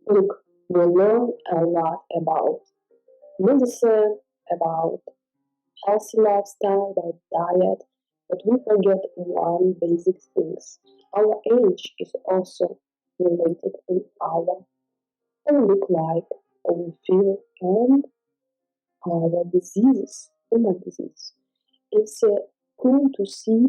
Look, we learn a lot about medicine, about healthy lifestyle, about diet, but we forget one basic thing. Our age is also related to how we look like, how we feel, and our diseases, human disease. It's cool to see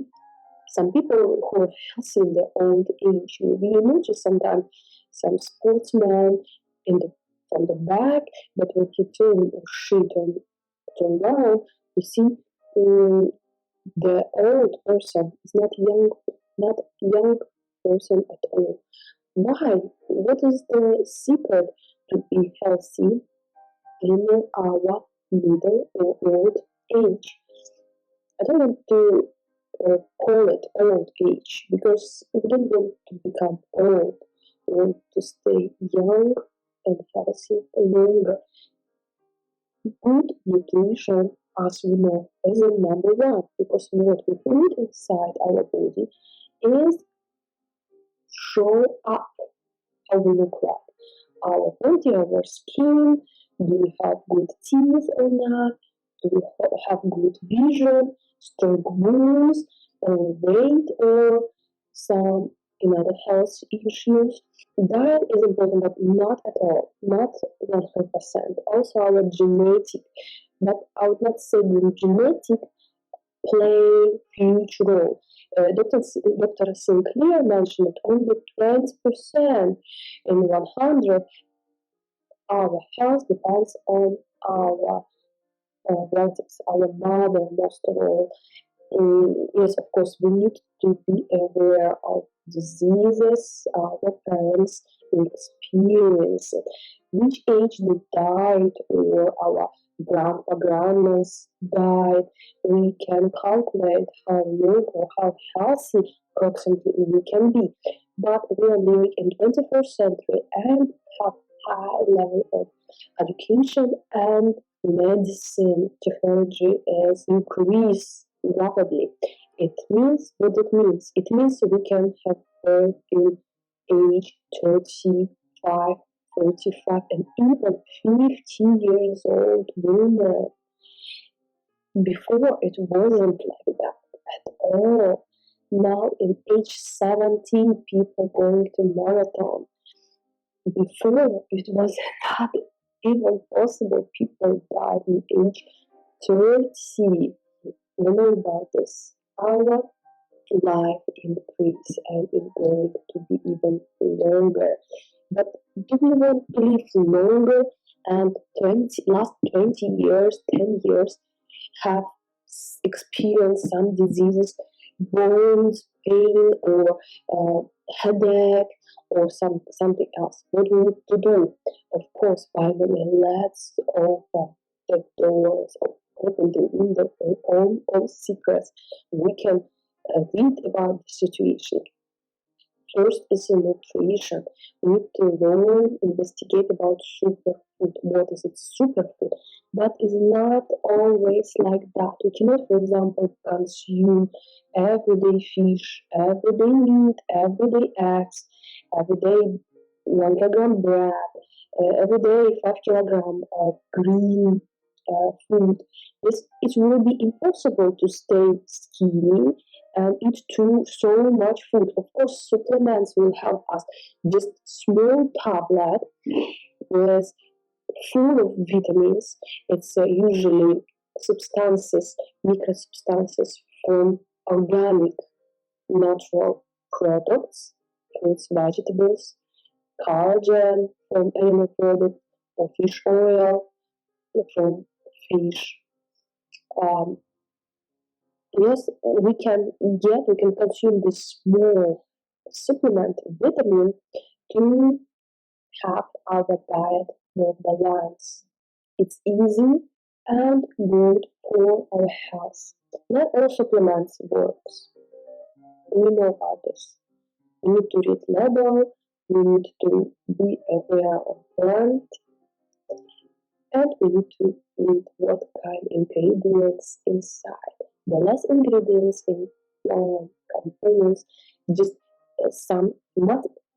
some people who are healthy in their old age. We notice sometimes some sportsmen in the from the back, but when he turn or she turn around, you see um, the old person is not young person at all. Why? What is the secret to be healthy in our middle or old age? I don't want to call it old age because we don't want to become old. We want to stay young and healthy longer. Good nutrition, as we know, is the number one because what we put inside our body is show up how we look like. Our body, our skin, do we have good teeth or not? Do we have good vision, strong bones, or weight, or some another health issues? Diet is important, but not at all, not 100%. Also, our genetic, but I would not say the genetic play huge role. Dr. Sinclair mentioned that only 20% in 100 our health depends on our relatives, our mother most of all. Yes, of course, we need to be aware of diseases our parents experience, which age they died, or our grandpa grandmas died. We can calculate how young or how healthy approximately we can be. But we are living in 21st century and have high level of education and medicine technology is increased rapidly. It means what it means. It means we can have birth in age 35, 45, and even 50 years old women. Before it wasn't like that at all. Now in age 17, people going to marathon. Before it was not even possible. People died in age 30. We know about this. Our life increase and is going to be even longer. But do we want to live longer and last 20 years, 10 years have experienced some diseases, bones, pain, or headache, or something else? What do we need to do? Of course, finally, let's open the doors, open the window, and all secrets. We can read about the situation. First is the nutrition. We need to learn, investigate about superfood. What is it, superfood? But it's not always like that. We cannot, for example, consume everyday fish, everyday meat, everyday eggs, everyday 1 kilogram bread, every day 5 kilogram of green food. It will be impossible to stay skinny and eat too so much food. Of course, supplements will help us. Just small tablet with full of vitamins. It's usually substances, micro substances from organic, natural products, fruits, vegetables, collagen from animal products, or fish oil from fish. Um, yes, we can consume this small supplement vitamin to have our diet more balanced. It's easy and good for our health. Not all supplements works. We know about this. We need to read label, we need to be aware of brand, and we need to read what kind of ingredients inside. The less ingredients in components, just some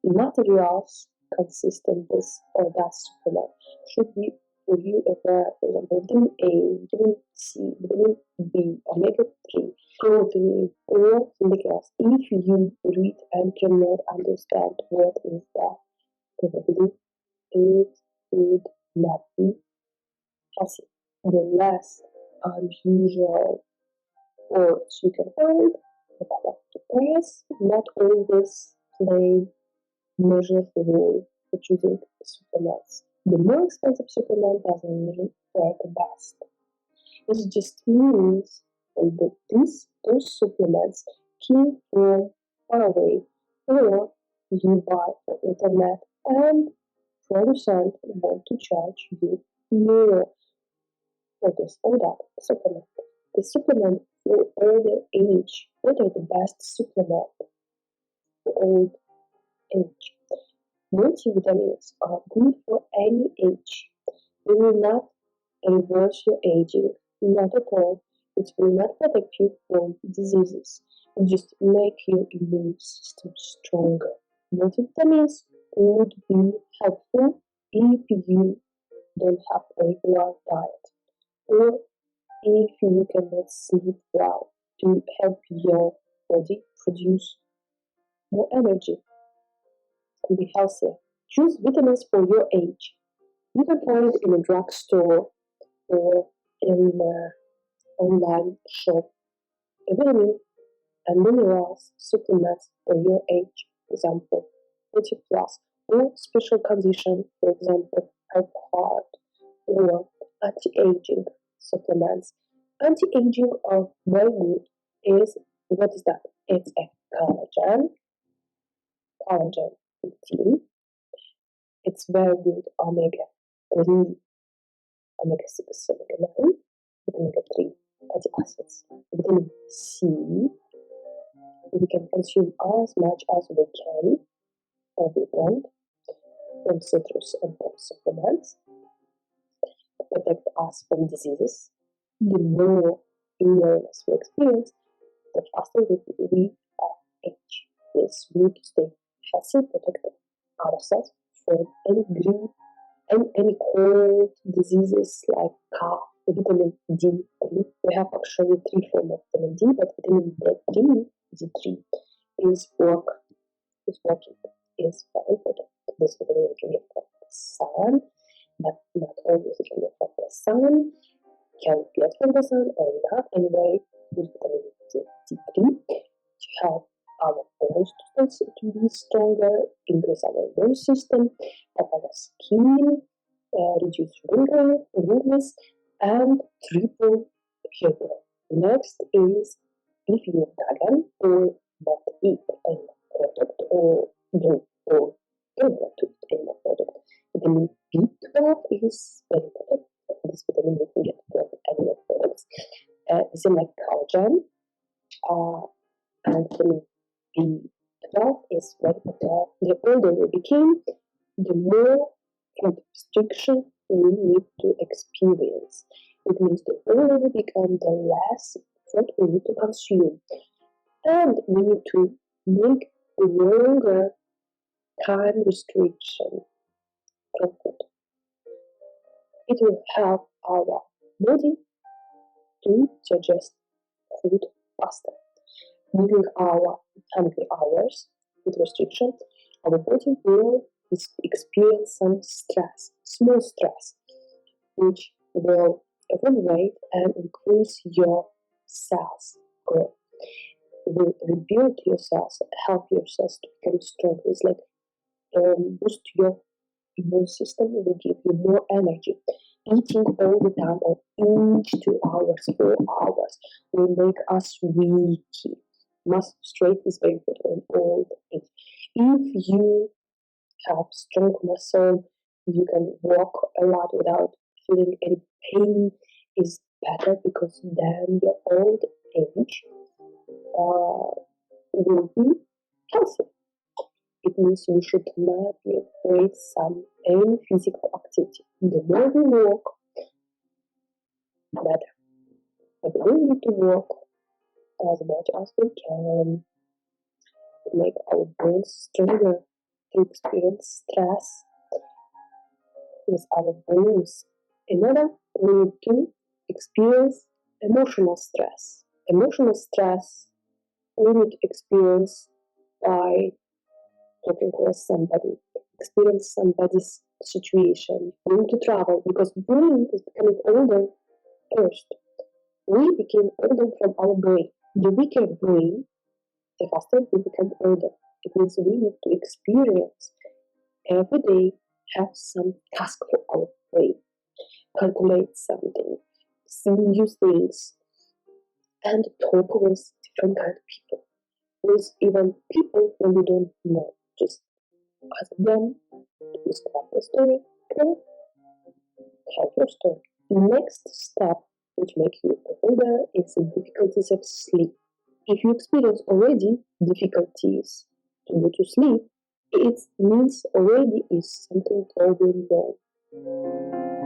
materials consistent this or that supplement. Should be for you aware, for example, vitamin A, vitamin C, vitamin B, omega-3, protein, or minerals. If you read and cannot understand what is that, probably it would not be healthy. The less unusual words you can find, the correct price, not always play measure for role for choosing supplements. The more expensive supplement doesn't mean they're the best. It just means that those supplements came from far away, or you buy from internet and producers want to charge you more for this or that supplement. The supplement for older age, what are the best supplement for old age? Multivitamins are good for any age. They will not reverse your aging, not at all. It will not protect you from diseases. It just make your immune system stronger. Multivitamins would be helpful if you don't have a regular diet or if you cannot sleep well to help your body produce more energy and be healthier. Choose vitamins for your age. You can find it in a drugstore or in an online shop. A vitamin and minerals supplements for your age, for example, 40 plus, or special condition, for example, health heart, or anti-aging supplements. Anti-aging are very good. Is what is that? It's a collagen 15. It's very good omega 3, omega 6, omega 9, omega 3 fatty acids. Vitamin C, we can consume as much as we can every month from citrus and from supplements to protect us from diseases. The more illness we experience, the faster we age. Yes, we need to stay healthy, protect ourselves from any green and any cold diseases like cough, vitamin D3. We have actually 3 forms of vitamin D, but vitamin D3 is working, is very important. This vitamin we can get from the sun, but not always we can get from the sun. Can get from the sun or not anyway with vitamin D3 to help our bones to be stronger, increase our immune system, help our skin, reduce wrinkles, and triple hair growth. Next is if you're vegan or not eat any product or do or don't want to eat any product. Vitamin B12 is very important. This vitamin you can get from animal products. They like collagen, and vitamin B12 is very important. The older we became, the more food restriction we need to experience. It means the older we become, the less food we need to consume. And we need to make a longer time restriction from food. It will help our body to digest food faster. During our hungry hours with restriction, our body will experience some stress, small stress, which will evaluate and increase your cells growth. Will rebuild your cells, help your cells to become stronger. It's like boost your immune system, will give you more energy. Eating all the time or each 2 hours, 4 hours will make us weak. Muscle strength is very important in old age. If you have strong muscle, you can walk a lot without feeling any pain is better because then your old age will be healthy. It means we should not be afraid some any physical activity. The more we walk, the better. But we need to walk as much as we can to make our bones stronger to experience stress with our brains. Another, we need to experience emotional stress. Emotional stress we need to experience by talking with somebody, experience somebody's situation, going to travel, because brain is becoming older first. We became older from our brain. The weaker brain, the faster we become older. It means we need to experience every day, have some task for our brain, calculate something, see new things, and talk with different kind of people, with even people who we don't know. Just ask them to describe the story or tell your story. Next step, which makes you older, is the difficulties of sleep. If you experience already difficulties to go to sleep, it means already is something going wrong.